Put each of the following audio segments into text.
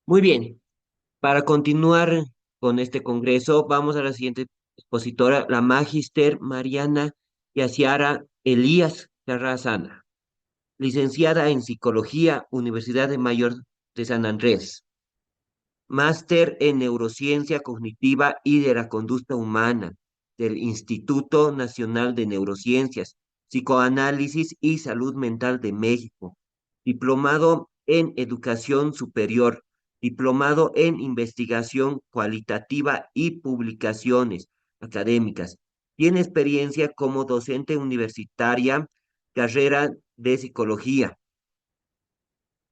Muy bien, para continuar con este congreso, vamos a la siguiente expositora, la Magíster Mariana Yaciara Elías Carrasana, licenciada en Psicología, Universidad de Mayor de San Andrés, máster en Neurociencia Cognitiva y de la Conducta Humana del Instituto Nacional de Neurociencias, Psicoanálisis y Salud Mental de México, diplomado en Educación Superior, diplomado en Investigación Cualitativa y Publicaciones académicas. Tiene experiencia como docente universitaria, carrera de psicología.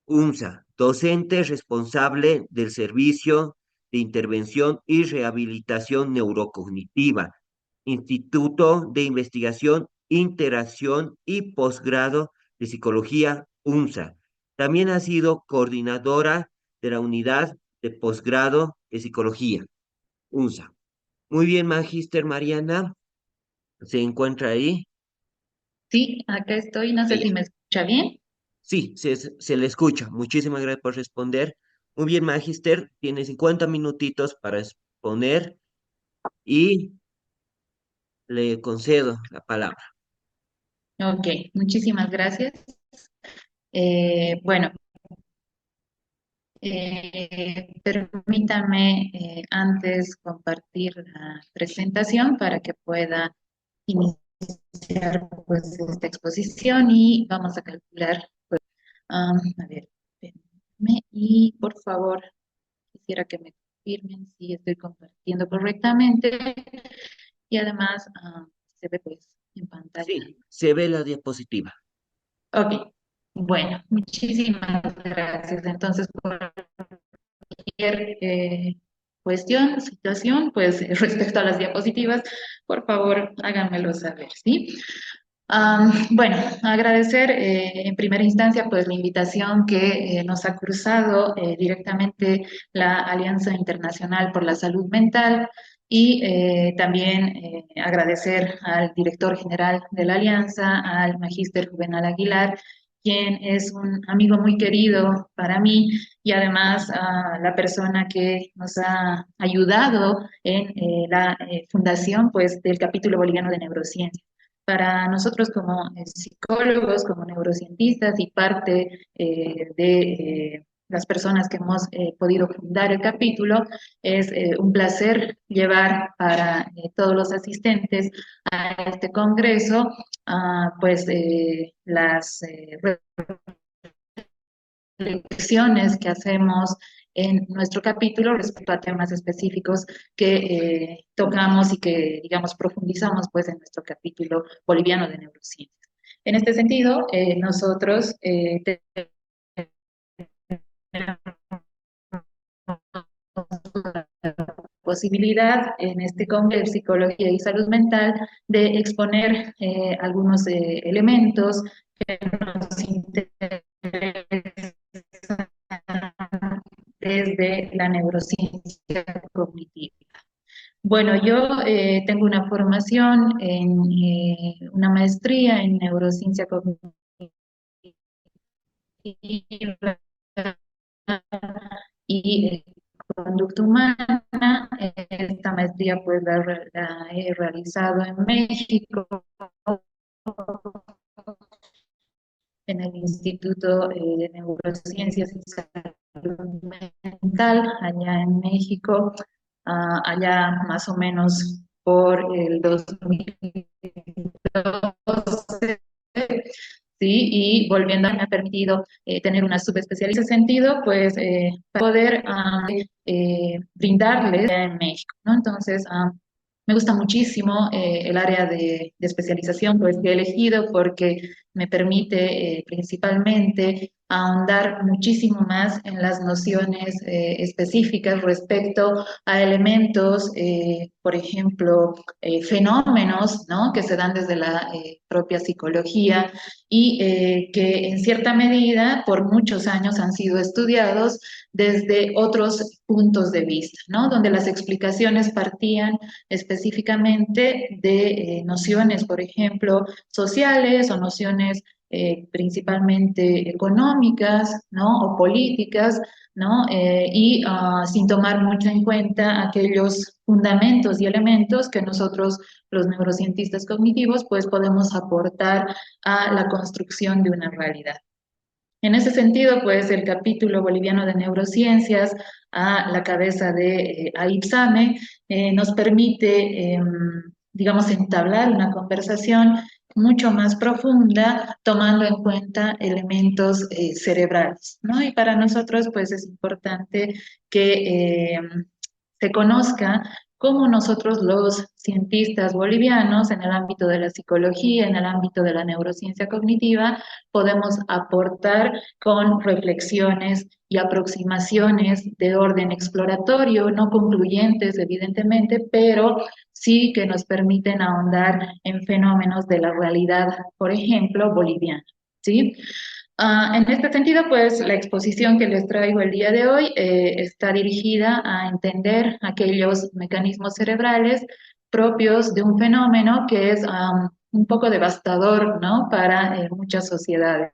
UNSA, docente responsable del Servicio de Intervención y Rehabilitación Neurocognitiva, Instituto de Investigación, Interacción y Posgrado de Psicología, UNSA. También ha sido coordinadora de la Unidad de Posgrado de Psicología, UNSA. Muy bien, Magíster Mariana, ¿se encuentra ahí? Sí, acá estoy, no sé Ella. si me escucha bien. Sí, se le escucha. Muchísimas gracias por responder. Muy bien, Magister, tiene 50 minutitos para exponer y le concedo la palabra. Ok, muchísimas gracias. Bueno, permítame antes compartir la presentación para que pueda iniciar pues, esta exposición y vamos a calcular. A ver, permítame y por favor quisiera que me confirmen si estoy compartiendo correctamente y además se ve pues en pantalla. Sí, se ve la diapositiva. Ok, bueno, muchísimas gracias. Entonces, por cualquier situación, pues respecto a las diapositivas, por favor, háganmelo saber, ¿sí? Bueno, agradecer en primera instancia pues la invitación que nos ha cruzado directamente la Alianza Internacional por la Salud Mental y también agradecer al director general de la Alianza, al magíster Juvenal Aguilar, quien es un amigo muy querido para mí y además la persona que nos ha ayudado en la fundación pues del capítulo boliviano de neurociencia. Para nosotros como psicólogos, como neurocientistas y parte de las personas que hemos podido fundar el capítulo, es un placer llevar para todos los asistentes a este congreso pues las reflexiones que hacemos en nuestro capítulo respecto a temas específicos que tocamos y que, digamos, profundizamos pues en nuestro capítulo boliviano de neurociencias. En este sentido, nosotros tenemos la posibilidad en este Congreso de Psicología y Salud Mental de exponer algunos elementos que nos interesan desde la neurociencia cognitiva. Bueno, yo tengo una formación en una maestría en neurociencia cognitiva y conducta humana. Esta maestría pues la he realizado en México, en el Instituto de Neurociencias y Salud Mental, allá en México, allá más o menos por el 2012. Sí, y volviendo me ha permitido tener una subespecialización en ese sentido, pues para poder brindarles en México, ¿no? Entonces, me gusta muchísimo el área de especialización pues, que he elegido porque me permite principalmente ahondar muchísimo más en las nociones específicas respecto a elementos, por ejemplo, fenómenos, ¿no? Que se dan desde la propia psicología y que en cierta medida por muchos años han sido estudiados desde otros puntos de vista, ¿no? Donde las explicaciones partían específicamente de nociones, por ejemplo, sociales o nociones principalmente económicas, ¿no? O políticas, ¿no? Sin tomar mucho en cuenta aquellos fundamentos y elementos que nosotros, los neurocientistas cognitivos, pues podemos aportar a la construcción de una realidad. En ese sentido, pues el capítulo boliviano de neurociencias a la cabeza de Aib Same nos permite, digamos, entablar una conversación mucho más profunda, tomando en cuenta elementos cerebrales, ¿no? Y para nosotros, pues es importante que se conozca cómo nosotros los cientistas bolivianos en el ámbito de la psicología, en el ámbito de la neurociencia cognitiva, podemos aportar con reflexiones y aproximaciones de orden exploratorio, no concluyentes, evidentemente, pero sí que nos permiten ahondar en fenómenos de la realidad, por ejemplo, boliviana. ¿Sí? En este sentido, pues la exposición que les traigo el día de hoy está dirigida a entender aquellos mecanismos cerebrales propios de un fenómeno que es un poco devastador, ¿no? Para muchas sociedades.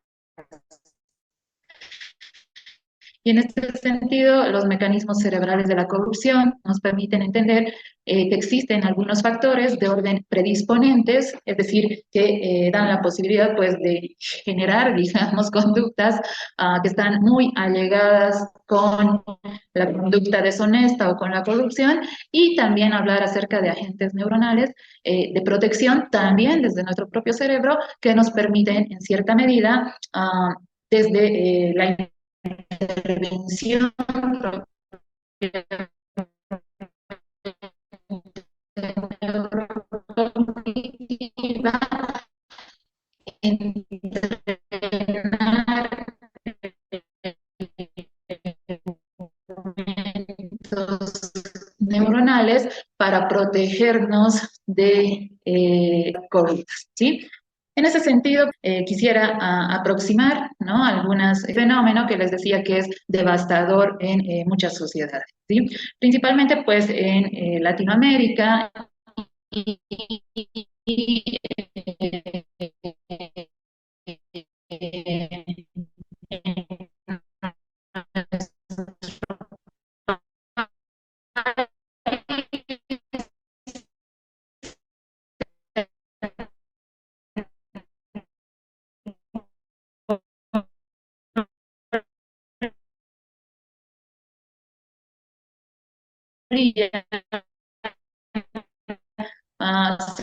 Y en este sentido, los mecanismos cerebrales de la corrupción nos permiten entender que existen algunos factores de orden predisponentes, es decir, que dan la posibilidad pues, de generar, digamos, conductas que están muy allegadas con la conducta deshonesta o con la corrupción, y también hablar acerca de agentes neuronales de protección, también desde nuestro propio cerebro, que nos permiten, en cierta medida, desde la intervención neurocognitiva, entrenar neuronales para protegernos de COVID, ¿sí? En ese sentido, quisiera aproximar, ¿no? Algunos fenómenos que les decía que es devastador en muchas sociedades, ¿sí? Principalmente, pues, en Latinoamérica y,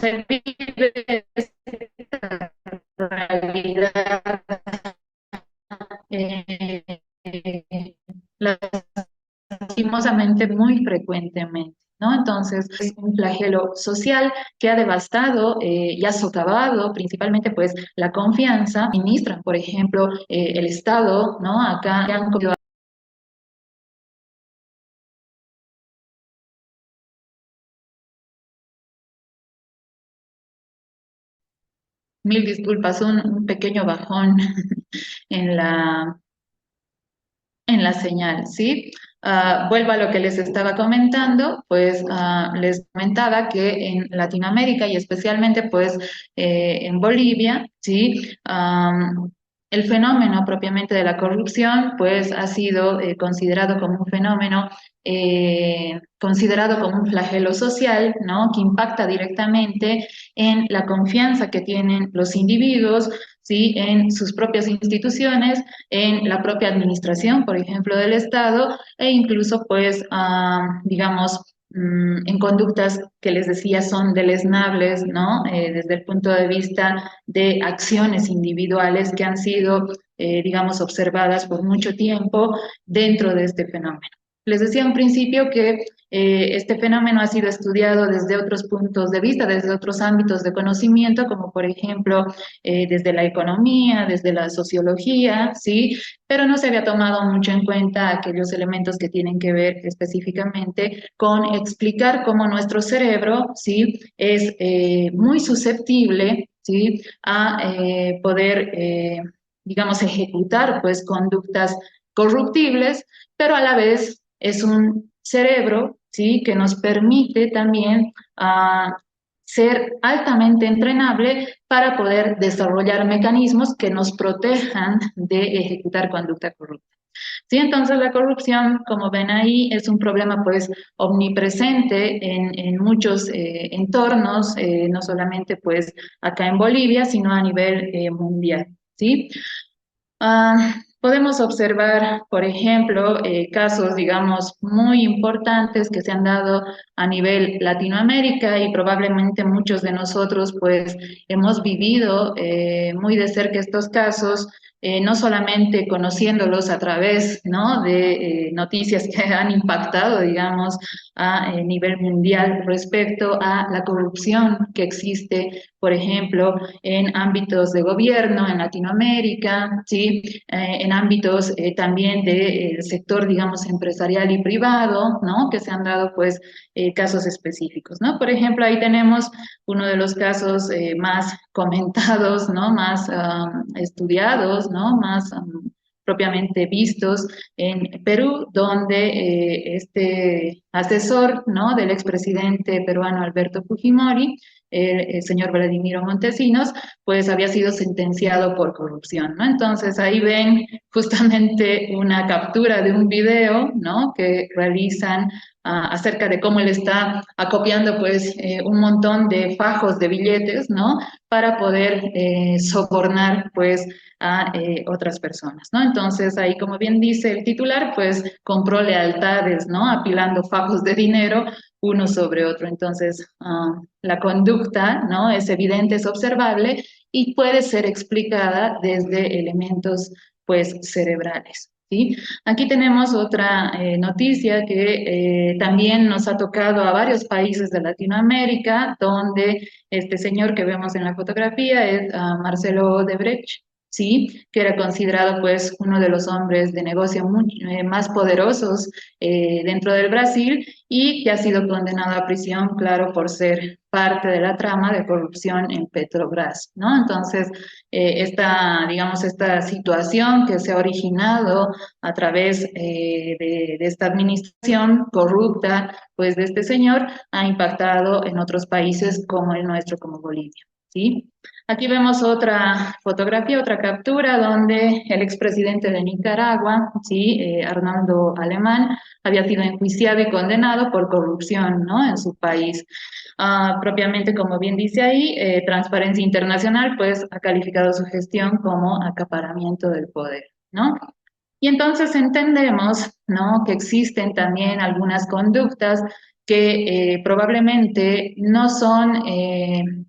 se vive esta realidad eh, lastimosamente muy frecuentemente, ¿no? Entonces, es un flagelo social que ha devastado y ha socavado principalmente pues la confianza, ministran, por ejemplo, el Estado, ¿no? Acá han cogido mil disculpas, un pequeño bajón en la señal, ¿sí? Vuelvo a lo que les estaba comentando, pues les comentaba que en Latinoamérica y especialmente pues en Bolivia, ¿sí? El fenómeno propiamente de la corrupción pues ha sido considerado como un fenómeno, considerado como un flagelo social, ¿no? Que impacta directamente en la confianza que tienen los individuos, ¿sí? En sus propias instituciones, en la propia administración, por ejemplo, del Estado, e incluso, pues, digamos, en conductas que les decía son deleznables, ¿no? Desde el punto de vista de acciones individuales que han sido, digamos, observadas por mucho tiempo dentro de este fenómeno. Les decía en principio que este fenómeno ha sido estudiado desde otros puntos de vista, desde otros ámbitos de conocimiento, como por ejemplo desde la economía, desde la sociología, ¿sí? Pero no se había tomado mucho en cuenta aquellos elementos que tienen que ver específicamente con explicar cómo nuestro cerebro, ¿sí? Es muy susceptible, ¿sí? A poder, digamos, ejecutar, pues, conductas corruptibles, pero a la vez es un cerebro, ¿sí? Que nos permite también ser altamente entrenable para poder desarrollar mecanismos que nos protejan de ejecutar conducta corrupta. Sí, entonces la corrupción, como ven ahí, es un problema pues omnipresente en muchos entornos, no solamente pues acá en Bolivia, sino a nivel mundial, ¿sí? Podemos observar, por ejemplo, casos, digamos, muy importantes que se han dado a nivel Latinoamérica y probablemente muchos de nosotros, pues, hemos vivido muy de cerca estos casos, no solamente conociéndolos a través, ¿no?, de noticias que han impactado, digamos, a nivel mundial respecto a la corrupción que existe, por ejemplo, en ámbitos de gobierno en Latinoamérica, ¿sí? En ámbitos también del sector, digamos, empresarial y privado, ¿no? Que se han dado, pues, casos específicos, ¿no? Por ejemplo, ahí tenemos uno de los casos más comentados, ¿no? Más estudiados, ¿no? Más propiamente vistos en Perú, donde este asesor, ¿no?, del expresidente peruano Alberto Fujimori, el señor Vladimiro Montesinos, pues había sido sentenciado por corrupción, ¿no? Entonces ahí ven justamente una captura de un video, ¿no?, que realizan acerca de cómo él está acopiando pues un montón de fajos de billetes, ¿no?, para poder sobornar pues a otras personas, ¿no? Entonces ahí, como bien dice el titular, pues compró lealtades, ¿no?, apilando fajos de dinero uno sobre otro. Entonces, la conducta, ¿no?, es evidente, es observable y puede ser explicada desde elementos, pues, cerebrales. ¿Sí? Aquí tenemos otra noticia que también nos ha tocado a varios países de Latinoamérica, donde este señor que vemos en la fotografía es Marcelo Odebrecht, ¿sí?, que era considerado pues uno de los hombres de negocio más poderosos dentro del Brasil y que ha sido condenado a prisión, claro, por ser parte de la trama de corrupción en Petrobras, ¿no? Entonces, digamos, esta situación que se ha originado a través de esta administración corrupta, pues de este señor, ha impactado en otros países como el nuestro, como Bolivia, ¿sí? Aquí vemos otra fotografía, otra captura, donde el expresidente de Nicaragua, ¿sí?, Arnaldo Alemán, había sido enjuiciado y condenado por corrupción, ¿no?, en su país. Propiamente, como bien dice ahí, Transparencia Internacional, pues, ha calificado su gestión como acaparamiento del poder, ¿no? Y entonces entendemos, ¿no?, que existen también algunas conductas que probablemente no son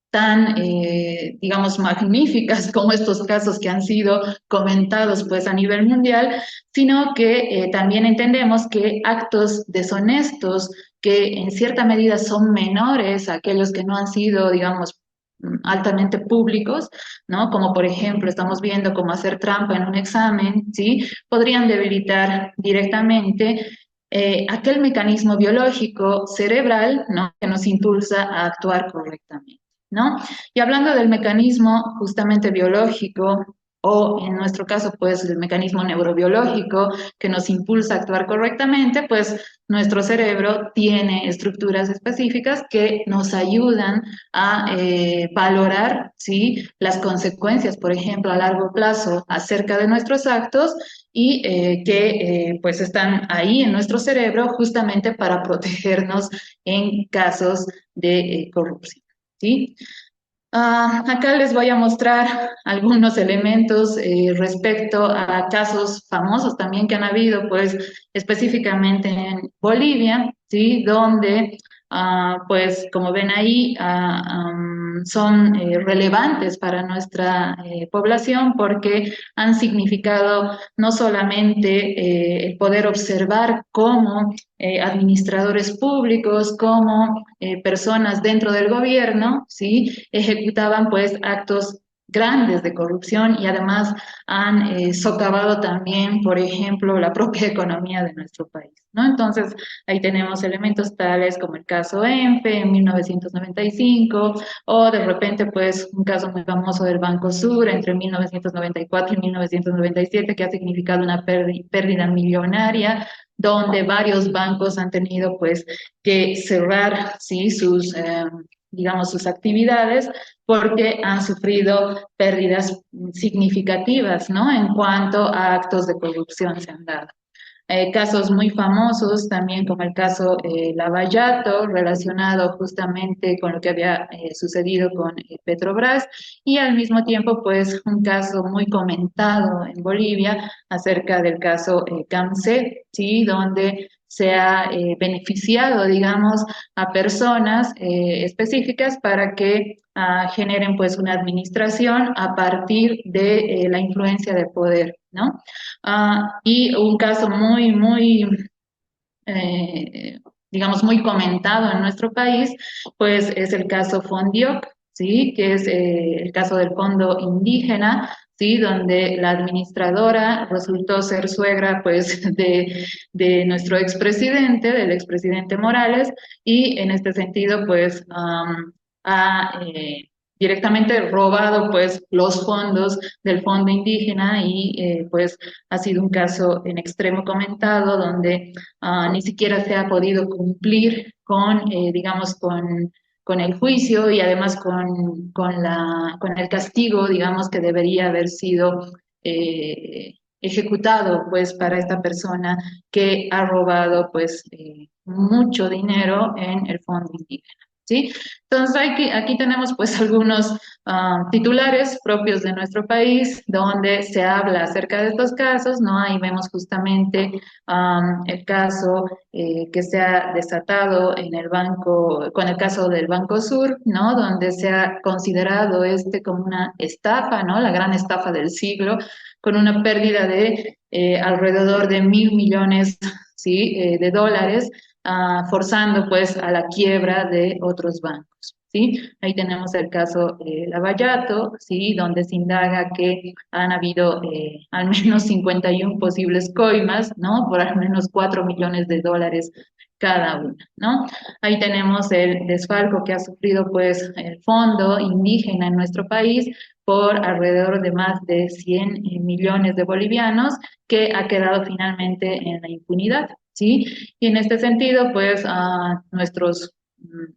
tan, digamos, magníficas como estos casos que han sido comentados pues a nivel mundial, sino que también entendemos que actos deshonestos que en cierta medida son menores a aquellos que no han sido, digamos, altamente públicos, ¿no? Como por ejemplo, estamos viendo cómo hacer trampa en un examen, ¿sí? Podrían debilitar directamente aquel mecanismo biológico cerebral, ¿no?, que nos impulsa a actuar correctamente, ¿no? Y hablando del mecanismo justamente biológico, o en nuestro caso, pues el mecanismo neurobiológico que nos impulsa a actuar correctamente, pues nuestro cerebro tiene estructuras específicas que nos ayudan a valorar, ¿sí?, las consecuencias, por ejemplo, a largo plazo acerca de nuestros actos y que pues están ahí en nuestro cerebro justamente para protegernos en casos de corrupción. ¿Sí? Acá les voy a mostrar algunos elementos respecto a casos famosos también que han habido, pues específicamente en Bolivia, ¿sí?, donde, pues como ven ahí, son relevantes para nuestra población porque han significado no solamente el poder observar cómo administradores públicos, como personas dentro del gobierno, ¿sí?, ejecutaban pues actos grandes de corrupción y además han socavado también, por ejemplo, la propia economía de nuestro país, ¿no? Entonces, ahí tenemos elementos tales como el caso ENFE en 1995 o de repente, pues, un caso muy famoso del Banco Sur entre 1994 y 1997 que ha significado una pérdida millonaria donde varios bancos han tenido pues que cerrar, ¿sí?, sus digamos, sus actividades porque han sufrido pérdidas significativas, ¿no? En cuanto a actos de corrupción se han dado. Casos muy famosos también como el caso Lavallato, relacionado justamente con lo que había sucedido con Petrobras, y al mismo tiempo pues un caso muy comentado en Bolivia acerca del caso CAMSE, ¿sí? Donde se ha beneficiado, digamos, a personas específicas para que generen pues una administración a partir de la influencia de poder, ¿no? Y un caso eh, digamos, muy comentado en nuestro país, pues es el caso Fondioc, ¿sí? Que es el caso del fondo indígena, ¿sí? Donde la administradora resultó ser suegra, pues, de nuestro expresidente, del expresidente Morales, y en este sentido, pues, ha directamente robado, pues, los fondos del fondo indígena y, pues, ha sido un caso en extremo comentado donde ni siquiera se ha podido cumplir con, digamos, con el juicio y además con el castigo, digamos, que debería haber sido ejecutado, pues, para esta persona que ha robado, pues, mucho dinero en el fondo indígena. ¿Sí? Entonces aquí tenemos pues algunos titulares propios de nuestro país donde se habla acerca de estos casos, ¿no? Ahí vemos justamente el caso que se ha desatado en el banco, con el caso del Banco Sur, ¿no? Donde se ha considerado este como una estafa, ¿no? La gran estafa del siglo, con una pérdida de alrededor de 1.000 millones, ¿sí? De dólares, forzando pues a la quiebra de otros bancos. ¿Sí? Ahí tenemos el caso Lavallato, ¿sí? Donde se indaga que han habido al menos 51 posibles coimas, ¿no? Por al menos 4 millones de dólares cada una, ¿no? Ahí tenemos el desfalco que ha sufrido pues el fondo indígena en nuestro país por alrededor de más de 100 millones de bolivianos que ha quedado finalmente en la impunidad, ¿sí? Y en este sentido, pues nuestros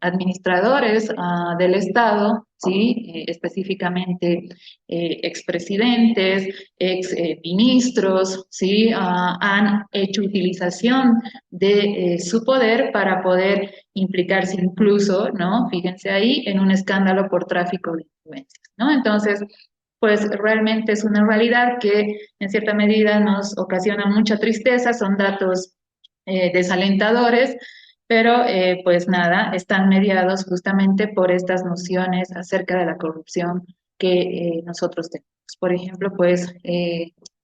administradores del Estado, ¿sí? Específicamente expresidentes, ex ministros, ¿sí? Han hecho utilización de su poder para poder implicarse incluso, ¿no? Fíjense ahí, en un escándalo por tráfico de influencias, ¿no? Entonces, pues realmente es una realidad que en cierta medida nos ocasiona mucha tristeza, son datos desalentadores, pero pues nada, están mediados justamente por estas nociones acerca de la corrupción que nosotros tenemos. Por ejemplo, pues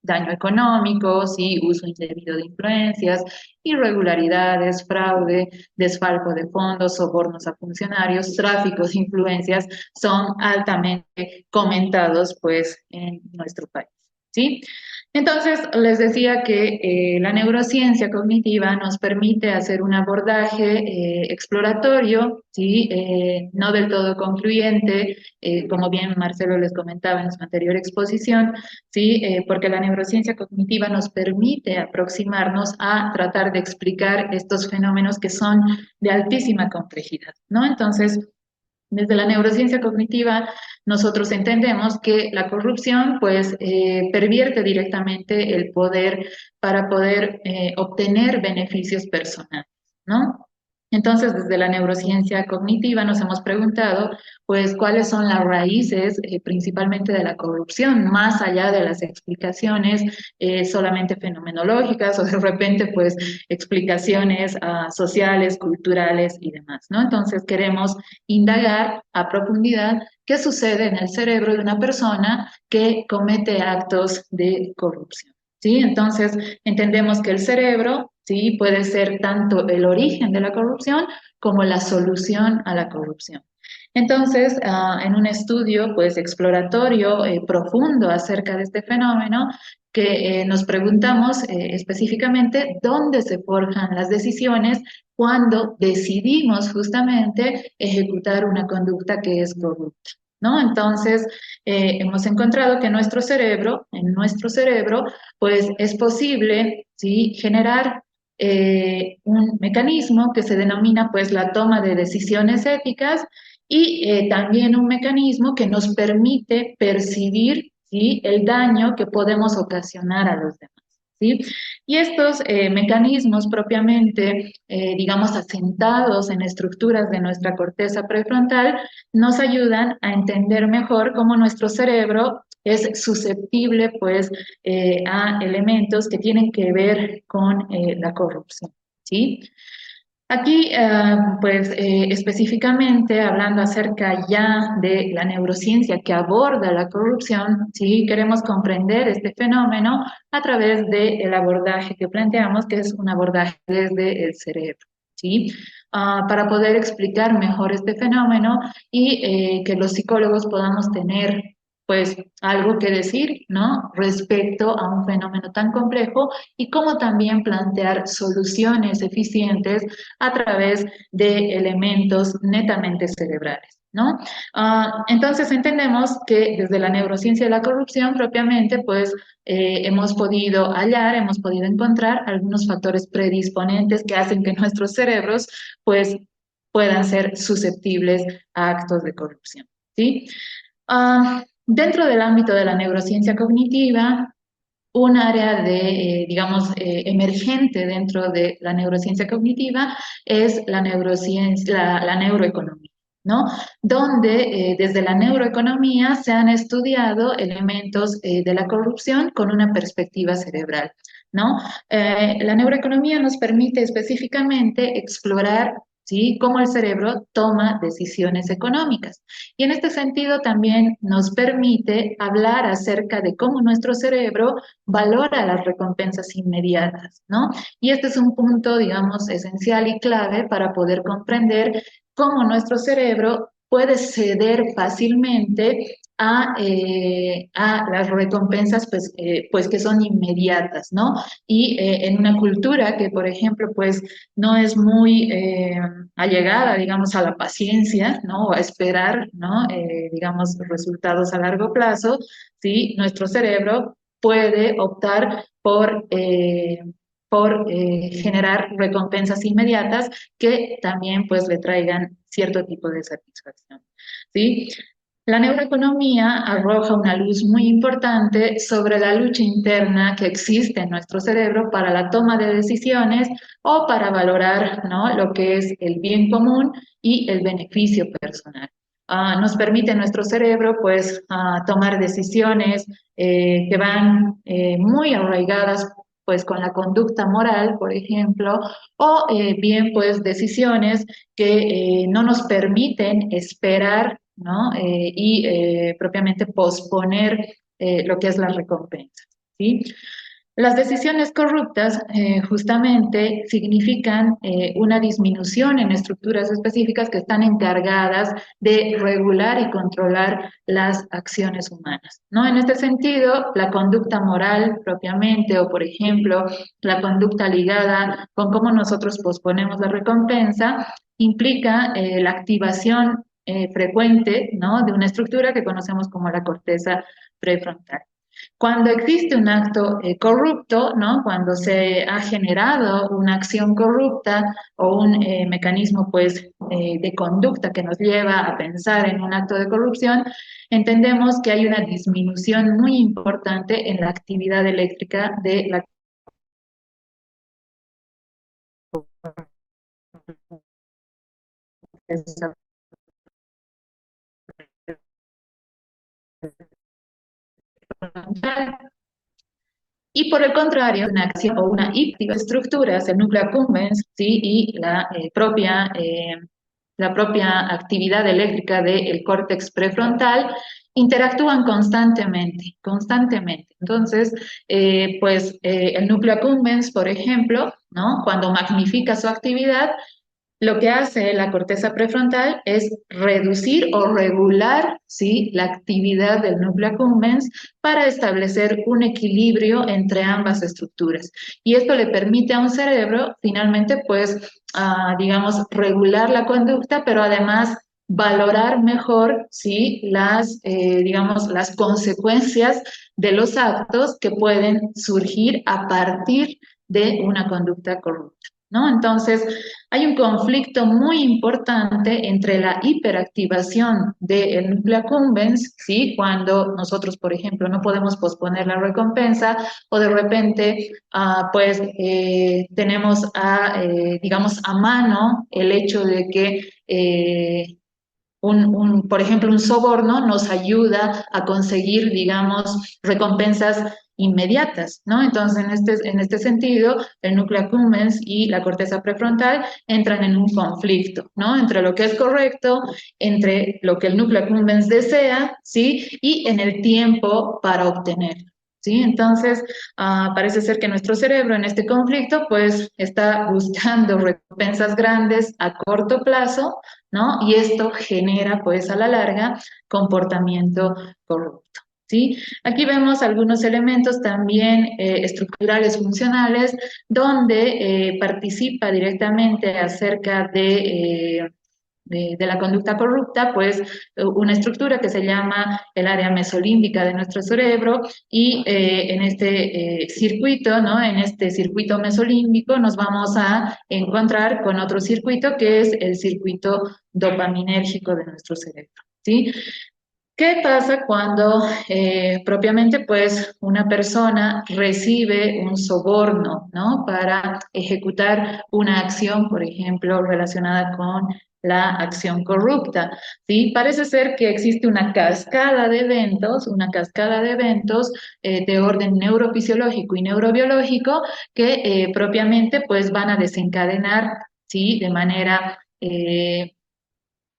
daño económico, sí, uso indebido de influencias, irregularidades, fraude, desfalco de fondos, sobornos a funcionarios, tráfico de influencias, son altamente comentados pues en nuestro país, ¿sí? Entonces, les decía que la neurociencia cognitiva nos permite hacer un abordaje exploratorio, ¿sí? No del todo concluyente, como bien Marcelo les comentaba en su anterior exposición, ¿sí? Porque la neurociencia cognitiva nos permite aproximarnos a tratar de explicar estos fenómenos que son de altísima complejidad, ¿no? Entonces, desde la neurociencia cognitiva, nosotros entendemos que la corrupción, pues, pervierte directamente el poder para poder obtener beneficios personales, ¿no? Entonces, desde la neurociencia cognitiva nos hemos preguntado, pues, cuáles son las raíces principalmente de la corrupción, más allá de las explicaciones solamente fenomenológicas o de repente, pues, explicaciones sociales, culturales y demás, ¿no? Entonces, queremos indagar a profundidad qué sucede en el cerebro de una persona que comete actos de corrupción. ¿Sí? Entonces, entendemos que el cerebro, ¿sí? Puede ser tanto el origen de la corrupción como la solución a la corrupción. Entonces, en un estudio pues exploratorio profundo acerca de este fenómeno, que nos preguntamos específicamente dónde se forjan las decisiones cuando decidimos justamente ejecutar una conducta que es corrupta, ¿no? Entonces, hemos encontrado que en nuestro cerebro, pues es posible, ¿sí? Generar un mecanismo que se denomina, pues, la toma de decisiones éticas y también un mecanismo que nos permite percibir, ¿sí?, el daño que podemos ocasionar a los demás. ¿Sí? Y estos mecanismos propiamente, digamos, asentados en estructuras de nuestra corteza prefrontal, nos ayudan a entender mejor cómo nuestro cerebro es susceptible, pues, a elementos que tienen que ver con la corrupción. ¿Sí? Aquí, pues específicamente hablando acerca ya de la neurociencia que aborda la corrupción, sí, queremos comprender este fenómeno a través del abordaje que planteamos, que es un abordaje desde el cerebro, ¿sí? Para poder explicar mejor este fenómeno y que los psicólogos podamos tener pues algo que decir, ¿no? Respecto a un fenómeno tan complejo y cómo también plantear soluciones eficientes a través de elementos netamente cerebrales, ¿no? Entonces entendemos que desde la neurociencia de la corrupción propiamente, pues hemos podido hallar, hemos podido encontrar algunos factores predisponentes que hacen que nuestros cerebros, pues, puedan ser susceptibles a actos de corrupción, ¿sí? Dentro del ámbito de la neurociencia cognitiva, un área de, digamos, emergente dentro de la neurociencia cognitiva es la neurociencia, la neuroeconomía, ¿no? Donde desde la neuroeconomía se han estudiado elementos de la corrupción con una perspectiva cerebral, ¿no? La neuroeconomía nos permite específicamente explorar, ¿sí?, cómo el cerebro toma decisiones económicas. Y en este sentido también nos permite hablar acerca de cómo nuestro cerebro valora las recompensas inmediatas, ¿no? Y este es un punto, digamos, esencial y clave para poder comprender cómo nuestro cerebro puede ceder fácilmente a las recompensas, pues que son inmediatas, ¿no? Y en una cultura que, por ejemplo, pues no es muy allegada, digamos, a la paciencia, ¿no? O a esperar, ¿no? Digamos, resultados a largo plazo, ¿sí? Nuestro cerebro puede optar por generar recompensas inmediatas que también pues le traigan cierto tipo de satisfacción. ¿Sí? La neuroeconomía arroja una luz muy importante sobre la lucha interna que existe en nuestro cerebro para la toma de decisiones o para valorar, ¿no?, lo que es el bien común y el beneficio personal. Nos permite nuestro cerebro pues tomar decisiones que van muy arraigadas pues con la conducta moral, por ejemplo, o bien pues decisiones que no nos permiten esperar, ¿no? Y propiamente posponer lo que es la recompensa, ¿sí? Las decisiones corruptas justamente significan una disminución en estructuras específicas que están encargadas de regular y controlar las acciones humanas, ¿no? En este sentido, la conducta moral propiamente, o por ejemplo, la conducta ligada con cómo nosotros posponemos la recompensa, implica la activación frecuente, ¿no?, de una estructura que conocemos como la corteza prefrontal. Cuando existe un acto corrupto, ¿no?, cuando se ha generado una acción corrupta o un mecanismo pues, de conducta que nos lleva a pensar en un acto de corrupción, entendemos que hay una disminución muy importante en la actividad eléctrica de la corteza frontal. Y por el contrario, una acción o una estructuras, el núcleo accumbens, ¿sí?, y la propia actividad eléctrica del córtex prefrontal interactúan constantemente, constantemente. Entonces, el núcleo accumbens, por ejemplo, ¿no?, cuando magnifica su actividad, lo que hace la corteza prefrontal es reducir o regular, ¿sí?, la actividad del núcleo accumbens para establecer un equilibrio entre ambas estructuras. Y esto le permite a un cerebro, finalmente, pues, digamos, regular la conducta, pero además valorar mejor, ¿sí?, digamos, las consecuencias de los actos que pueden surgir a partir de una conducta corrupta. ¿no? Entonces, hay un conflicto muy importante entre la hiperactivación del núcleo accumbens, ¿sí? Cuando nosotros, por ejemplo, no podemos posponer la recompensa o de repente, pues, tenemos digamos, a mano el hecho de que por ejemplo, un soborno nos ayuda a conseguir, digamos, recompensas inmediatas, ¿no? Entonces, en este sentido, el núcleo accumbens y la corteza prefrontal entran en un conflicto, ¿no? Entre lo que es correcto, entre lo que el núcleo accumbens desea, ¿sí? Y en el tiempo para obtenerlo. ¿Sí? Entonces, parece ser que nuestro cerebro en este conflicto pues está buscando recompensas grandes a corto plazo, ¿no? Y esto genera, pues, a la larga, comportamiento corrupto, ¿sí? Aquí vemos algunos elementos también estructurales funcionales donde participa directamente acerca de la conducta corrupta, pues una estructura que se llama el área mesolímbica de nuestro cerebro y en este circuito, ¿no? En este circuito mesolímbico nos vamos a encontrar con otro circuito que es el circuito dopaminérgico de nuestro cerebro, ¿sí? ¿Qué pasa cuando propiamente pues una persona recibe un soborno, ¿no? Para ejecutar una acción, por ejemplo, relacionada con la acción corrupta, ¿sí? Parece ser que existe una cascada de eventos de orden neurofisiológico y neurobiológico que propiamente pues van a desencadenar, ¿sí? De manera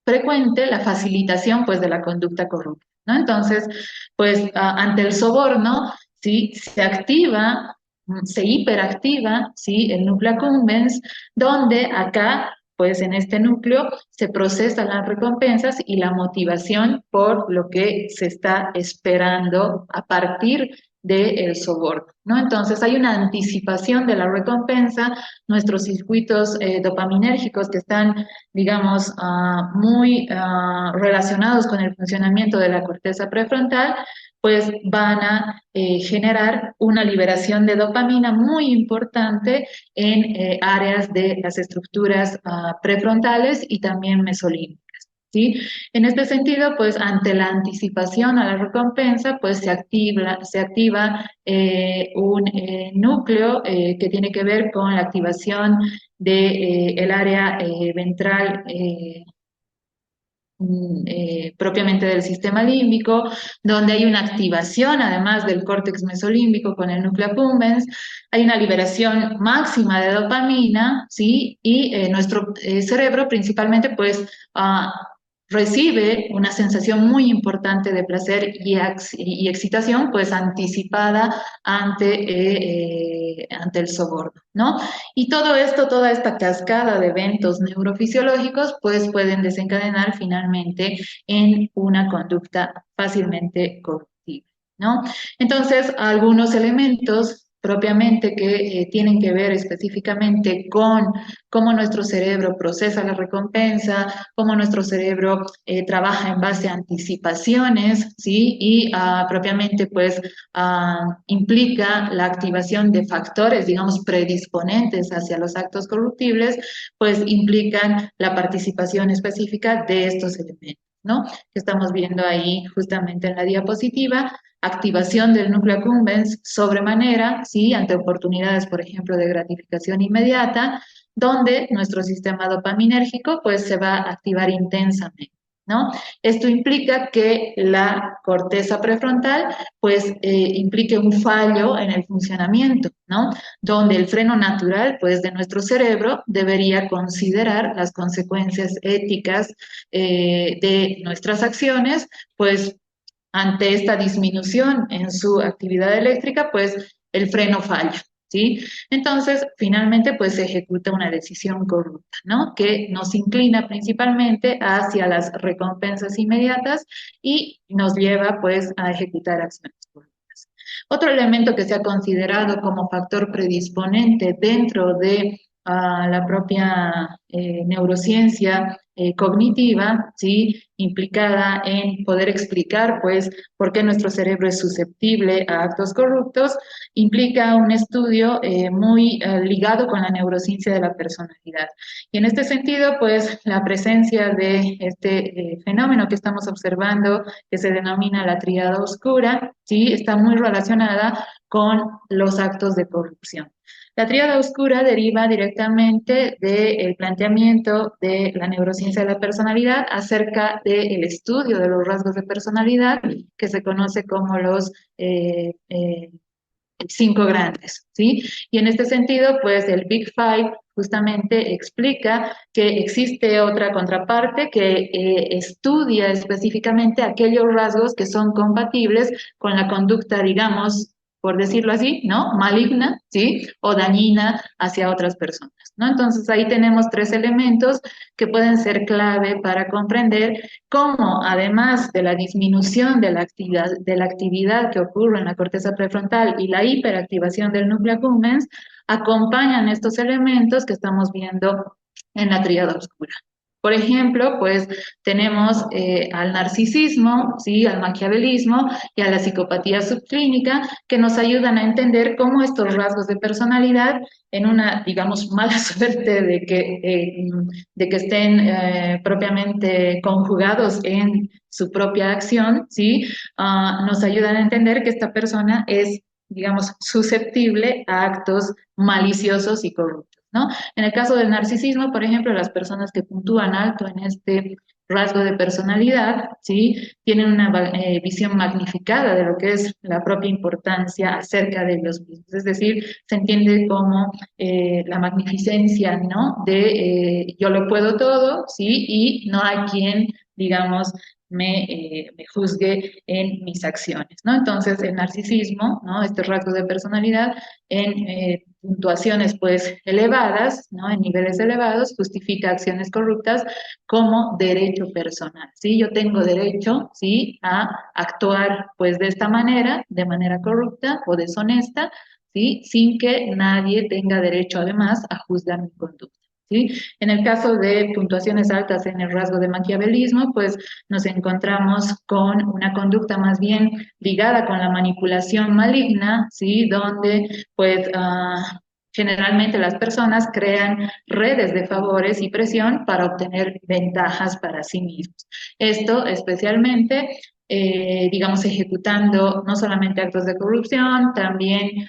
frecuente la facilitación pues de la conducta corrupta, ¿no? Entonces, pues ante el soborno, ¿sí? Se activa, se hiperactiva, ¿sí? El núcleo accumbens, donde acá, pues en este núcleo se procesan las recompensas y la motivación por lo que se está esperando a partir del soborno, ¿no? Entonces hay una anticipación de la recompensa, nuestros circuitos dopaminérgicos que están digamos, muy relacionados con el funcionamiento de la corteza prefrontal, pues van a generar una liberación de dopamina muy importante en áreas de las estructuras prefrontales y también mesolímbicas. ¿Sí? En este sentido, pues ante la anticipación a la recompensa, pues se activa un núcleo que tiene que ver con la activación de el área ventral propiamente del sistema límbico, donde hay una activación además del córtex mesolímbico con el núcleo accumbens, hay una liberación máxima de dopamina, ¿sí? Y nuestro cerebro principalmente pues recibe una sensación muy importante de placer y excitación pues anticipada ante el soborno, ¿no? Y todo esto, toda esta cascada de eventos neurofisiológicos, pues pueden desencadenar finalmente en una conducta fácilmente corruptible, ¿no? Entonces, algunos elementos propiamente que tienen que ver específicamente con cómo nuestro cerebro procesa la recompensa, cómo nuestro cerebro trabaja en base a anticipaciones, ¿sí? Y propiamente pues implica la activación de factores, digamos, predisponentes hacia los actos corruptibles, pues implican la participación específica de estos elementos, ¿no? Que estamos viendo ahí justamente en la diapositiva, activación del núcleo accumbens sobremanera, ¿sí? Ante oportunidades, por ejemplo, de gratificación inmediata, donde nuestro sistema dopaminérgico pues se va a activar intensamente, ¿no? Esto implica que la corteza prefrontal pues implique un fallo en el funcionamiento, ¿no? Donde el freno natural pues de nuestro cerebro debería considerar las consecuencias éticas de nuestras acciones, pues ante esta disminución en su actividad eléctrica, pues el freno falla, ¿sí? Entonces, finalmente, pues se ejecuta una decisión corrupta, ¿no? Que nos inclina principalmente hacia las recompensas inmediatas y nos lleva, pues, a ejecutar acciones corruptas. Otro elemento que se ha considerado como factor predisponente dentro de la propia neurociencia cognitiva, ¿sí? Implicada en poder explicar, pues, por qué nuestro cerebro es susceptible a actos corruptos, implica un estudio muy ligado con la neurociencia de la personalidad. Y en este sentido, pues, la presencia de este fenómeno que estamos observando, que se denomina la tríada oscura, ¿sí? Está muy relacionada con los actos de corrupción. La tríada oscura deriva directamente del planteamiento de la neurociencia de la personalidad acerca del estudio de los rasgos de personalidad, que se conoce como los cinco grandes, ¿sí? Y en este sentido, pues el Big Five justamente explica que existe otra contraparte que estudia específicamente aquellos rasgos que son compatibles con la conducta, digamos, por decirlo así, ¿no? Maligna, ¿sí? O dañina hacia otras personas, ¿no? Entonces ahí tenemos tres elementos que pueden ser clave para comprender cómo, además de la disminución de la actividad que ocurre en la corteza prefrontal y la hiperactivación del núcleo accumbens, acompañan estos elementos que estamos viendo en la tríada oscura. Por ejemplo, pues tenemos al narcisismo, ¿sí? Al maquiavelismo y a la psicopatía subclínica que nos ayudan a entender cómo estos rasgos de personalidad en una, digamos, mala suerte de que estén propiamente conjugados en su propia acción, ¿sí? Nos ayudan a entender que esta persona es, digamos, susceptible a actos maliciosos y corruptos, ¿no? En el caso del narcisismo, por ejemplo, las personas que puntúan alto en este rasgo de personalidad, ¿sí? Tienen una visión magnificada de lo que es la propia importancia acerca de los mismos. Es decir, se entiende como la magnificencia, ¿no? De yo lo puedo todo, ¿sí? Y no hay quien, digamos, me juzgue en mis acciones, ¿no? Entonces, el narcisismo, ¿no? Este rasgo de personalidad en puntuaciones pues elevadas, ¿no? En niveles elevados, justifica acciones corruptas como derecho personal, ¿sí? Yo tengo derecho, ¿sí? A actuar pues de esta manera, de manera corrupta o deshonesta, ¿sí? Sin que nadie tenga derecho además a juzgar mi conducta. ¿Sí? En el caso de puntuaciones altas en el rasgo de maquiavelismo, pues nos encontramos con una conducta más bien ligada con la manipulación maligna, ¿sí? Donde pues generalmente las personas crean redes de favores y presión para obtener ventajas para sí mismos. Esto especialmente digamos, ejecutando no solamente actos de corrupción, también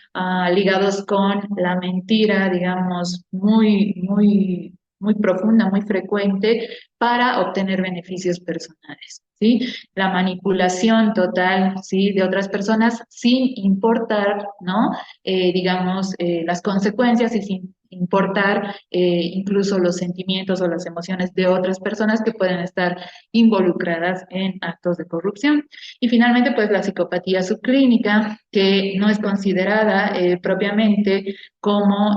ligados con la mentira, digamos, muy profunda, muy frecuente para obtener beneficios personales. ¿Sí? La manipulación total, ¿sí? De otras personas sin importar, ¿no? Digamos, las consecuencias y sin importar incluso los sentimientos o las emociones de otras personas que pueden estar involucradas en actos de corrupción. Y finalmente, pues la psicopatía subclínica, que no es considerada propiamente como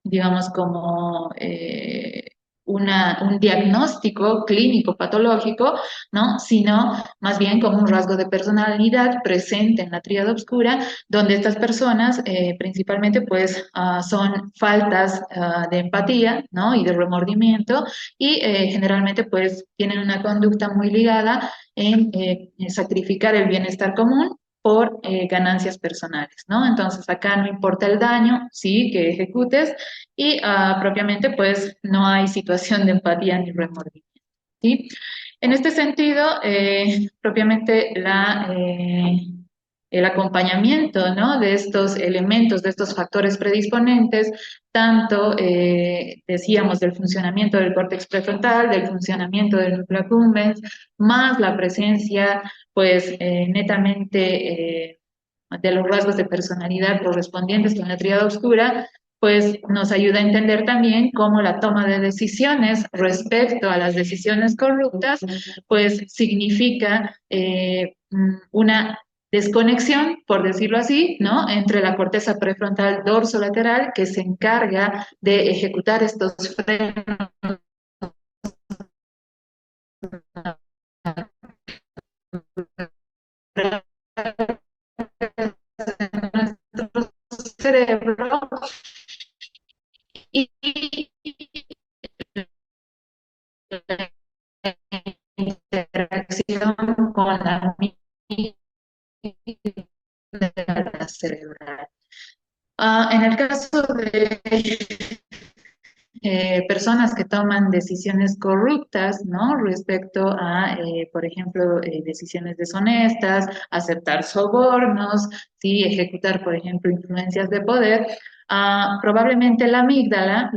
digamos, como un diagnóstico clínico patológico, ¿no? Sino más bien como un rasgo de personalidad presente en la tríada oscura, donde estas personas principalmente pues son faltas de empatía, ¿no? Y de remordimiento y generalmente pues tienen una conducta muy ligada en sacrificar el bienestar común por ganancias personales, ¿no? Entonces acá no importa el daño, sí, que ejecutes, y propiamente pues no hay situación de empatía ni remordimiento. ¿Sí? En este sentido, propiamente el acompañamiento, ¿no? De estos elementos, de estos factores predisponentes, tanto decíamos del funcionamiento del córtex prefrontal, del funcionamiento del núcleo accumbens, más la presencia pues netamente de los rasgos de personalidad correspondientes con la tríada oscura, pues nos ayuda a entender también cómo la toma de decisiones respecto a las decisiones corruptas, pues significa una desconexión, por decirlo así, ¿no? Entre la corteza prefrontal dorsolateral que se encarga de ejecutar estos frenos en nuestro cerebro y relación con la amígdala cerebral. En el caso de personas que toman decisiones corruptas, ¿no? Respecto a, por ejemplo, decisiones deshonestas, aceptar sobornos, ¿sí? Ejecutar, por ejemplo, influencias de poder. Probablemente la amígdala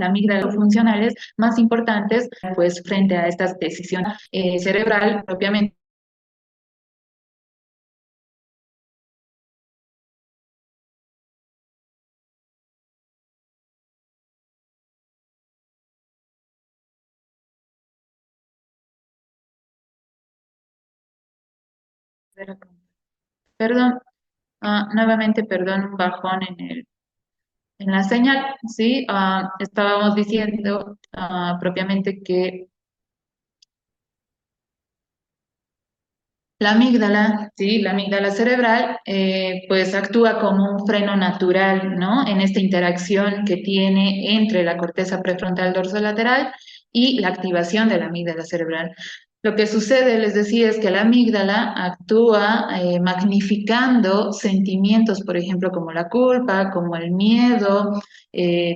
funcionales más importantes, pues frente a estas decisiones cerebral propiamente. Perdón, nuevamente, perdón, un bajón en la señal, ¿sí? Estábamos diciendo propiamente que la amígdala, sí, la amígdala cerebral, pues actúa como un freno natural, ¿no? En esta interacción que tiene entre la corteza prefrontal dorsolateral y la activación de la amígdala cerebral. Lo que sucede, les decía, es que la amígdala actúa magnificando sentimientos, por ejemplo, como la culpa, como el miedo,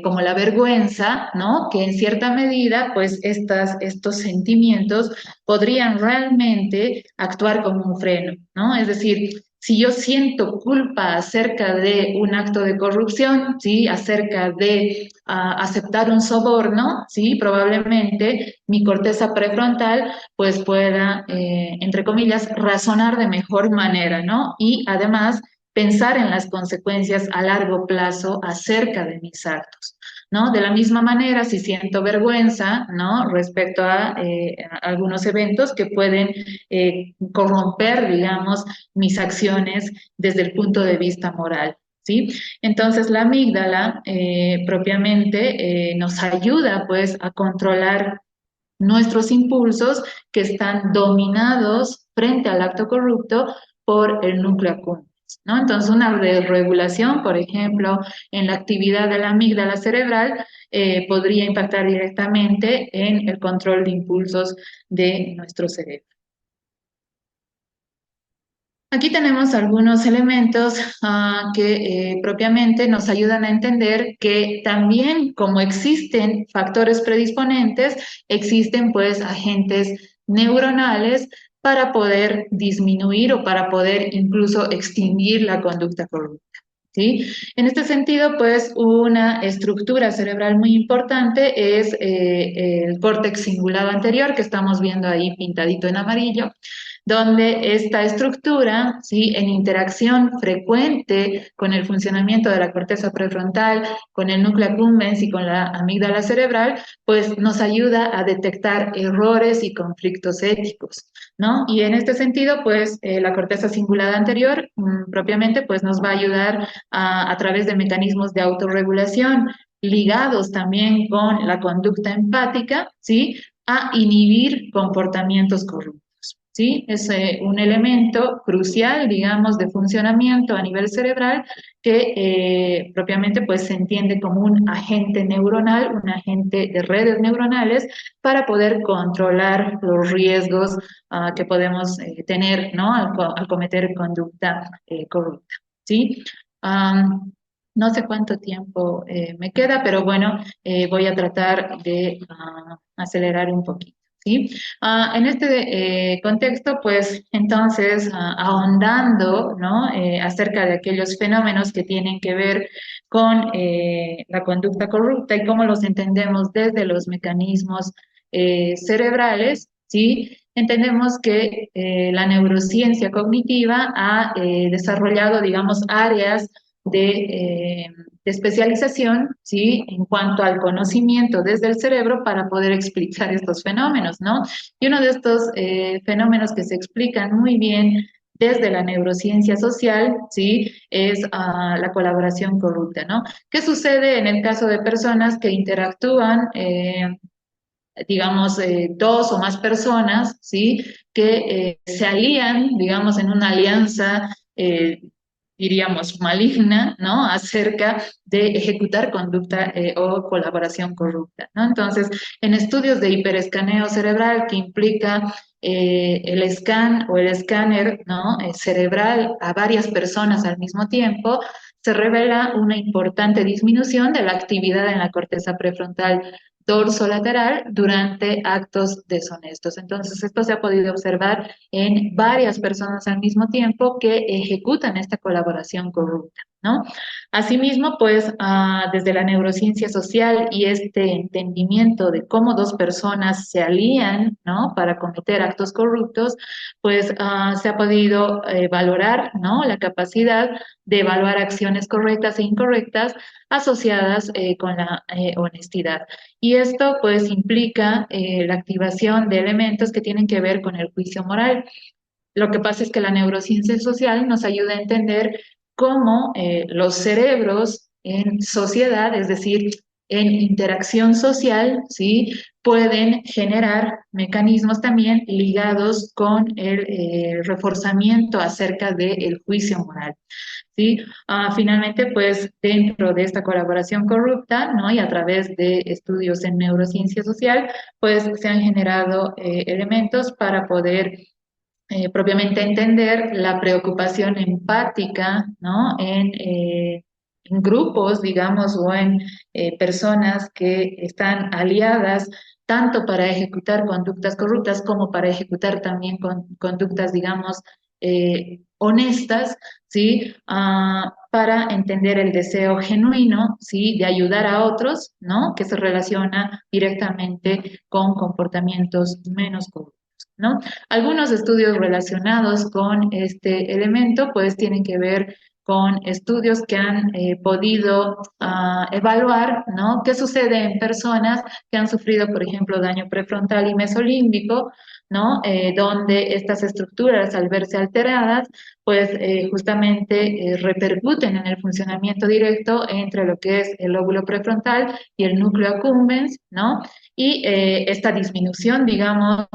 como la vergüenza, ¿no? Que en cierta medida, pues estos sentimientos podrían realmente actuar como un freno, ¿no? Es decir, si yo siento culpa acerca de un acto de corrupción, ¿sí? Acerca de aceptar un soborno, ¿sí? Probablemente mi corteza prefrontal pues pueda, entre comillas, razonar de mejor manera, ¿no? Y además pensar en las consecuencias a largo plazo acerca de mis actos. ¿No? De la misma manera, si siento vergüenza, ¿no? Respecto a algunos eventos que pueden corromper, digamos, mis acciones desde el punto de vista moral. ¿Sí? Entonces la amígdala propiamente nos ayuda pues a controlar nuestros impulsos que están dominados frente al acto corrupto por el núcleo accumbens, ¿no? Entonces, una desregulación, por ejemplo, en la actividad de la amígdala cerebral podría impactar directamente en el control de impulsos de nuestro cerebro. Aquí tenemos algunos elementos que propiamente nos ayudan a entender que también como existen factores predisponentes, existen pues agentes neuronales para poder disminuir o para poder incluso extinguir la conducta corrupta. ¿Sí? En este sentido, pues una estructura cerebral muy importante es el córtex cingulado anterior que estamos viendo ahí pintadito en amarillo, donde esta estructura, ¿sí? En interacción frecuente con el funcionamiento de la corteza prefrontal, con el núcleo accumbens y con la amígdala cerebral, pues nos ayuda a detectar errores y conflictos éticos, ¿no? Y en este sentido, pues la corteza cingulada anterior propiamente pues nos va a ayudar a través de mecanismos de autorregulación ligados también con la conducta empática, ¿sí? A inhibir comportamientos corruptos. ¿Sí? Es un elemento crucial, digamos, de funcionamiento a nivel cerebral que propiamente pues se entiende como un agente neuronal, un agente de redes neuronales para poder controlar los riesgos que podemos tener, ¿no? Al cometer conducta corrupta, ¿sí? No sé cuánto tiempo me queda, pero bueno, voy a tratar de acelerar un poquito. ¿Sí? En este contexto, pues entonces, ahondando, ¿no? Acerca de aquellos fenómenos que tienen que ver con la conducta corrupta y cómo los entendemos desde los mecanismos cerebrales, ¿sí? Entendemos que la neurociencia cognitiva ha desarrollado, digamos, áreas de especialización, ¿sí? En cuanto al conocimiento desde el cerebro para poder explicar estos fenómenos, ¿no? Y uno de estos fenómenos que se explican muy bien desde la neurociencia social, ¿sí? Es la colaboración corrupta, ¿no? ¿Qué sucede en el caso de personas que interactúan, digamos, dos o más personas, ¿sí? Que se alían, digamos, en una alianza diríamos, maligna, ¿no? Acerca de ejecutar conducta o colaboración corrupta, ¿no? Entonces, en estudios de hiperescaneo cerebral que implica el scan o el escáner, ¿no? Cerebral a varias personas al mismo tiempo, se revela una importante disminución de la actividad en la corteza prefrontal dorsolateral durante actos deshonestos. Entonces, esto se ha podido observar en varias personas al mismo tiempo que ejecutan esta colaboración corrupta, ¿no? Asimismo, pues desde la neurociencia social y este entendimiento de cómo dos personas se alían, ¿no? Para cometer actos corruptos, pues se ha podido valorar, ¿no? La capacidad de evaluar acciones correctas e incorrectas asociadas con la honestidad. Y esto pues implica la activación de elementos que tienen que ver con el juicio moral. Lo que pasa es que la neurociencia social nos ayuda a entender cómo los cerebros en sociedad, es decir, en interacción social, ¿sí? Pueden generar mecanismos también ligados con el reforzamiento acerca del juicio moral. ¿Sí? Finalmente, pues dentro de esta colaboración corrupta, ¿no? Y a través de estudios en neurociencia social, pues se han generado elementos para poder propiamente entender la preocupación empática, ¿no? En grupos, digamos, o en personas que están aliadas tanto para ejecutar conductas corruptas como para ejecutar también conductas, digamos, honestas, ¿sí? Para entender el deseo genuino, ¿sí? De ayudar a otros, ¿no? Que se relaciona directamente con comportamientos menos corruptos, ¿no? Algunos estudios relacionados con este elemento pues tienen que ver con estudios que han podido evaluar, ¿no? ¿Qué sucede en personas que han sufrido, por ejemplo, daño prefrontal y mesolímbico, ¿no? Donde estas estructuras, al verse alteradas, pues justamente repercuten en el funcionamiento directo entre lo que es el lóbulo prefrontal y el núcleo accumbens, ¿no? Y esta disminución, digamos,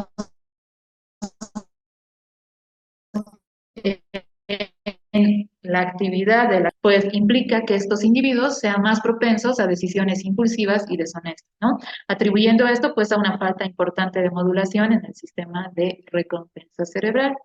en la actividad de la, pues implica que estos individuos sean más propensos a decisiones impulsivas y deshonestas, ¿no? Atribuyendo esto pues a una falta importante de modulación en el sistema de recompensa cerebral.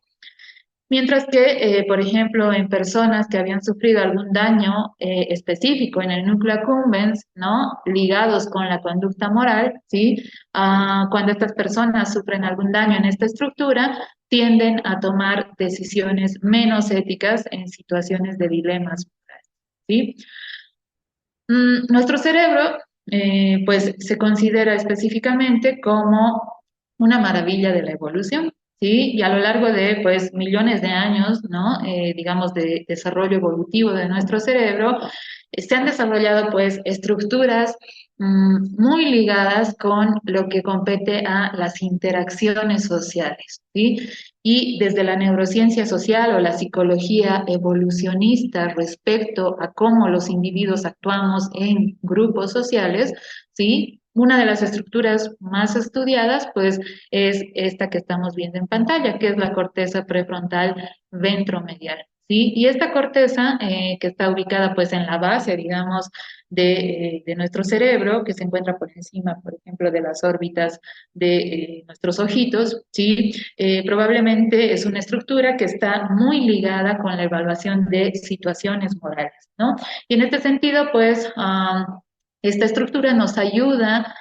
Mientras que, por ejemplo, en personas que habían sufrido algún daño específico en el núcleo accumbens, ¿no? Ligados con la conducta moral, ¿sí? Cuando estas personas sufren algún daño en esta estructura, tienden a tomar decisiones menos éticas en situaciones de dilemas morales, ¿sí? Nuestro cerebro, pues, se considera específicamente como una maravilla de la evolución, ¿sí? Y a lo largo de, pues, millones de años, ¿no? Digamos, de desarrollo evolutivo de nuestro cerebro, se han desarrollado, pues, estructuras muy ligadas con lo que compete a las interacciones sociales, ¿sí? Y desde la neurociencia social o la psicología evolucionista respecto a cómo los individuos actuamos en grupos sociales, ¿sí? Una de las estructuras más estudiadas, pues, es esta que estamos viendo en pantalla, que es la corteza prefrontal ventromedial, ¿sí? Y esta corteza, que está ubicada, pues, en la base, digamos, de nuestro cerebro, que se encuentra por encima, por ejemplo, de las órbitas de nuestros ojitos, ¿sí? Probablemente es una estructura que está muy ligada con la evaluación de situaciones morales, ¿no? Y en este sentido, pues, esta estructura nos ayuda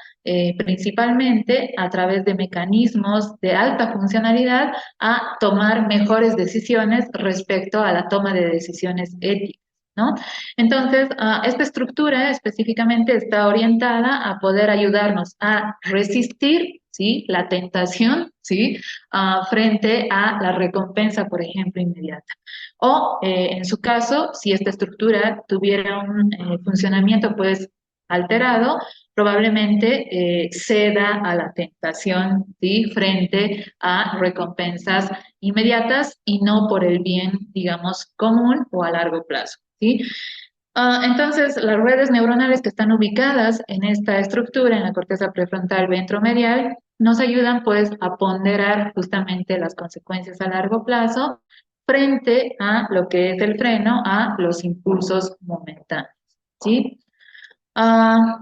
principalmente a través de mecanismos de alta funcionalidad a tomar mejores decisiones respecto a la toma de decisiones éticas, ¿no? Entonces, esta estructura específicamente está orientada a poder ayudarnos a resistir, ¿sí? La tentación, ¿sí? Frente a la recompensa, por ejemplo, inmediata. O, en su caso, si esta estructura tuviera un funcionamiento, pues, alterado, probablemente ceda a la tentación, ¿sí? Frente a recompensas inmediatas y no por el bien, digamos, común o a largo plazo, ¿sí? Entonces, las redes neuronales que están ubicadas en esta estructura, en la corteza prefrontal ventromedial, nos ayudan pues a ponderar justamente las consecuencias a largo plazo frente a lo que es el freno a los impulsos momentáneos, ¿sí?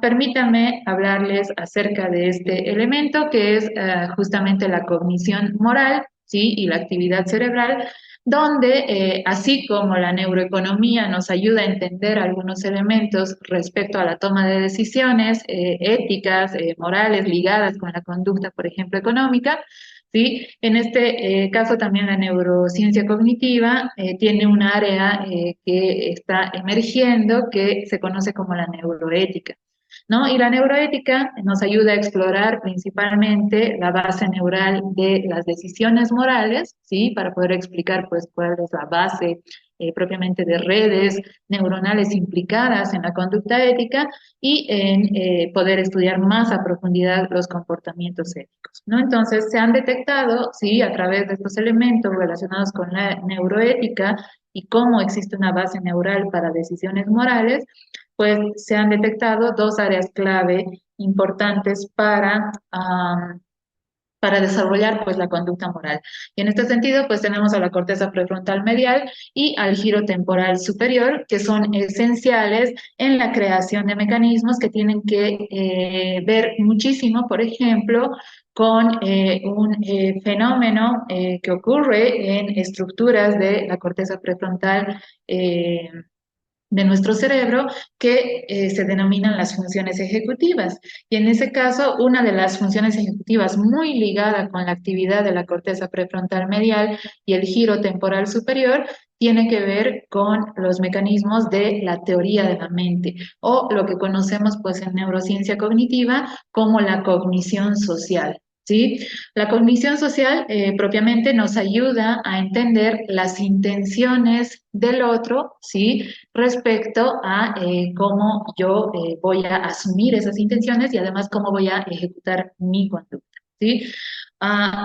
Permítanme hablarles acerca de este elemento que es justamente la cognición moral, ¿sí? Y la actividad cerebral, donde así como la neuroeconomía nos ayuda a entender algunos elementos respecto a la toma de decisiones éticas, morales, ligadas con la conducta, por ejemplo, económica, ¿sí? En este caso también la neurociencia cognitiva tiene un área que está emergiendo que se conoce como la neuroética, ¿no? Y la neuroética nos ayuda a explorar principalmente la base neural de las decisiones morales, ¿sí? Para poder explicar, pues, cuál es la base propiamente de redes neuronales implicadas en la conducta ética y en poder estudiar más a profundidad los comportamientos éticos, ¿no? Entonces, se han detectado, ¿sí? A través de estos elementos relacionados con la neuroética y cómo existe una base neural para decisiones morales, pues se han detectado dos áreas clave importantes para desarrollar pues la conducta moral. Y en este sentido, pues tenemos a la corteza prefrontal medial y al giro temporal superior, que son esenciales en la creación de mecanismos que tienen que ver muchísimo, por ejemplo, con un fenómeno que ocurre en estructuras de la corteza prefrontal de nuestro cerebro que se denominan las funciones ejecutivas. Y en ese caso, una de las funciones ejecutivas muy ligada con la actividad de la corteza prefrontal medial y el giro temporal superior tiene que ver con los mecanismos de la teoría de la mente o lo que conocemos pues en neurociencia cognitiva como la cognición social. ¿Sí? La cognición social propiamente nos ayuda a entender las intenciones del otro, ¿sí? Respecto a cómo yo voy a asumir esas intenciones y además cómo voy a ejecutar mi conducta, ¿sí?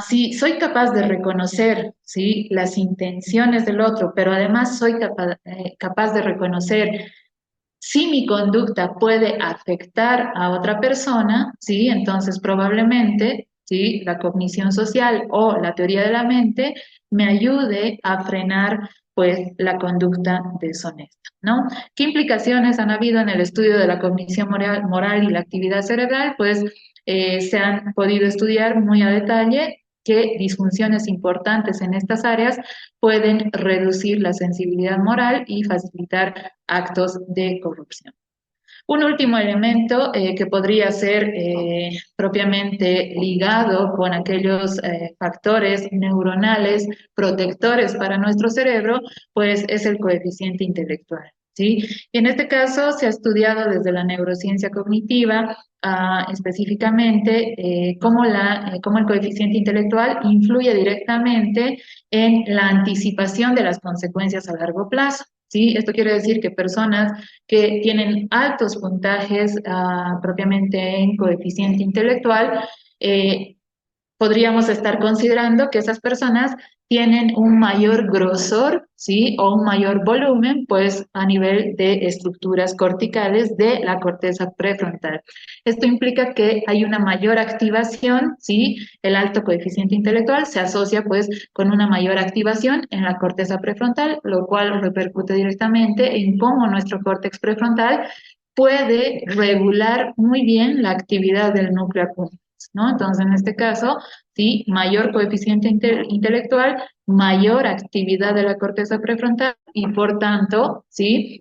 Si soy capaz de reconocer, ¿sí? Las intenciones del otro, pero además soy capaz de reconocer si mi conducta puede afectar a otra persona, ¿sí? Entonces probablemente, ¿sí? La cognición social o la teoría de la mente me ayude a frenar, pues, la conducta deshonesta, ¿no? ¿Qué implicaciones han habido en el estudio de la cognición moral y la actividad cerebral? Pues se han podido estudiar muy a detalle qué disfunciones importantes en estas áreas pueden reducir la sensibilidad moral y facilitar actos de corrupción. Un último elemento que podría ser propiamente ligado con aquellos factores neuronales protectores para nuestro cerebro, pues es el coeficiente intelectual. ¿Sí? Y en este caso se ha estudiado desde la neurociencia cognitiva específicamente cómo el coeficiente intelectual influye directamente en la anticipación de las consecuencias a largo plazo. ¿Sí? Esto quiere decir que personas que tienen altos puntajes propiamente en coeficiente intelectual, eh, podríamos estar considerando que esas personas tienen un mayor grosor, ¿sí? O un mayor volumen, pues, a nivel de estructuras corticales de la corteza prefrontal. Esto implica que hay una mayor activación, ¿sí? El alto coeficiente intelectual se asocia, pues, con una mayor activación en la corteza prefrontal, lo cual repercute directamente en cómo nuestro córtex prefrontal puede regular muy bien la actividad del núcleo accumbens, ¿no? Entonces, en este caso, sí, mayor coeficiente intelectual, mayor actividad de la corteza prefrontal y por tanto, sí,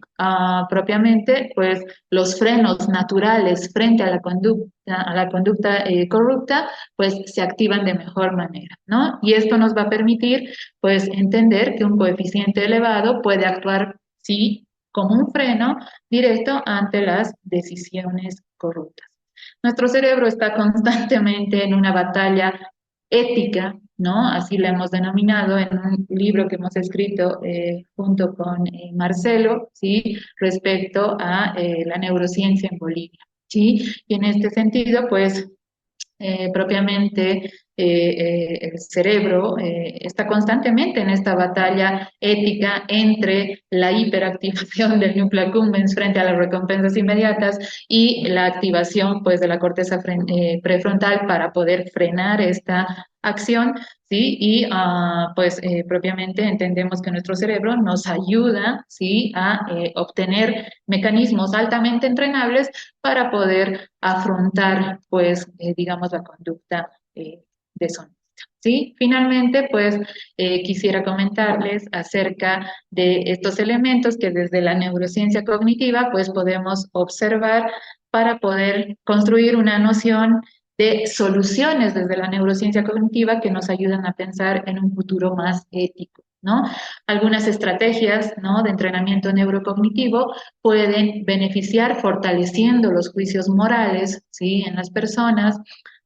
propiamente, pues los frenos naturales frente a la conducta corrupta, pues se activan de mejor manera, ¿no? Y esto nos va a permitir, pues, entender que un coeficiente elevado puede actuar, sí, como un freno directo ante las decisiones corruptas. Nuestro cerebro está constantemente en una batalla ética, ¿no? Así la hemos denominado en un libro que hemos escrito junto con Marcelo, ¿sí? Respecto a la neurociencia en Bolivia, ¿sí? Y en este sentido, pues, propiamente el cerebro está constantemente en esta batalla ética entre la hiperactivación del núcleo accumbens frente a las recompensas inmediatas y la activación pues de la corteza prefrontal para poder frenar esta acción, ¿sí? Y pues propiamente entendemos que nuestro cerebro nos ayuda, ¿sí? A obtener mecanismos altamente entrenables para poder afrontar, pues, digamos, la conducta deshonesta. ¿Sí? Finalmente, pues quisiera comentarles acerca de estos elementos que desde la neurociencia cognitiva pues podemos observar para poder construir una noción de soluciones desde la neurociencia cognitiva que nos ayudan a pensar en un futuro más ético, ¿no? Algunas estrategias, ¿no?, de entrenamiento neurocognitivo pueden beneficiar fortaleciendo los juicios morales, ¿sí?, en las personas.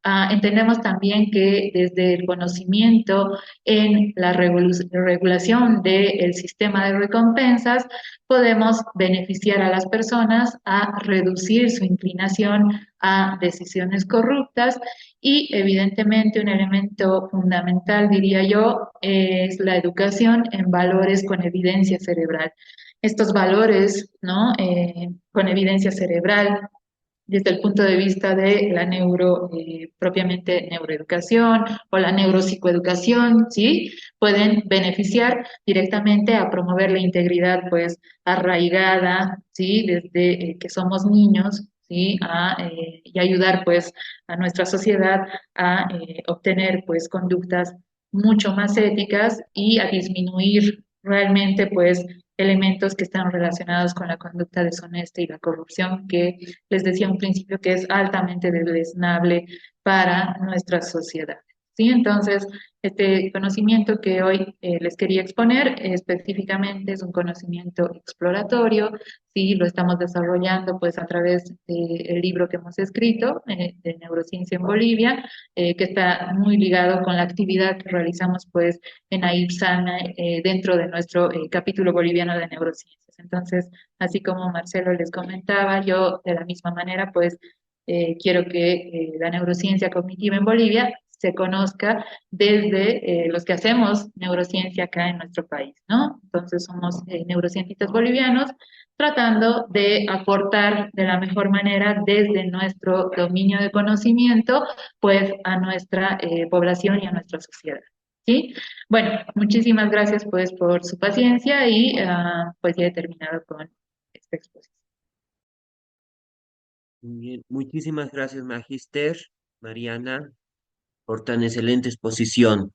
Entendemos también que desde el conocimiento en la regulación del sistema de recompensas podemos beneficiar a las personas a reducir su inclinación a decisiones corruptas y evidentemente un elemento fundamental, diría yo, es la educación en valores con evidencia cerebral. Estos valores, ¿no?, con evidencia cerebral desde el punto de vista de la propiamente neuroeducación o la neuropsicoeducación, ¿sí? Pueden beneficiar directamente a promover la integridad, pues, arraigada, ¿sí? Desde que somos niños, ¿sí? Y ayudar, pues, a nuestra sociedad a obtener, pues, conductas mucho más éticas y a disminuir realmente, pues, elementos que están relacionados con la conducta deshonesta y la corrupción, que les decía un principio que es altamente deleznable para nuestra sociedad. ¿Sí? Entonces, este conocimiento que hoy les quería exponer específicamente es un conocimiento exploratorio, sí, lo estamos desarrollando pues a través del libro que hemos escrito de Neurociencia en Bolivia, que está muy ligado con la actividad que realizamos pues en AIPSANA dentro de nuestro capítulo boliviano de neurociencias. Entonces, así como Marcelo les comentaba, yo de la misma manera, pues quiero que la neurociencia cognitiva en Bolivia se conozca desde los que hacemos neurociencia acá en nuestro país, ¿no? Entonces somos neurocientistas bolivianos tratando de aportar de la mejor manera desde nuestro dominio de conocimiento, pues a nuestra población y a nuestra sociedad. ¿Sí? Bueno, muchísimas gracias pues por su paciencia y pues ya he terminado con esta exposición. Muy bien. Muchísimas gracias, Magister, Mariana, por tan excelente exposición.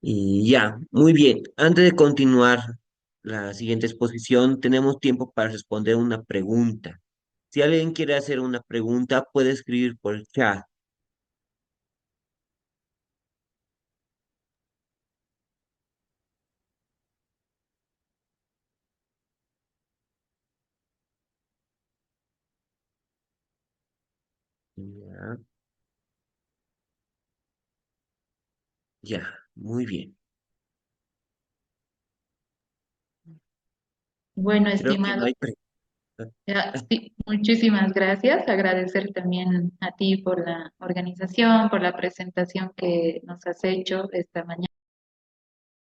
Y ya, muy bien. Antes de continuar la siguiente exposición, tenemos tiempo para responder una pregunta. Si alguien quiere hacer una pregunta, puede escribir por el chat. Ya, ya, muy bien. Bueno, Creo que no estimado, hay preguntas. sí, muchísimas gracias. Agradecer también a ti por la organización, por la presentación que nos has hecho esta mañana.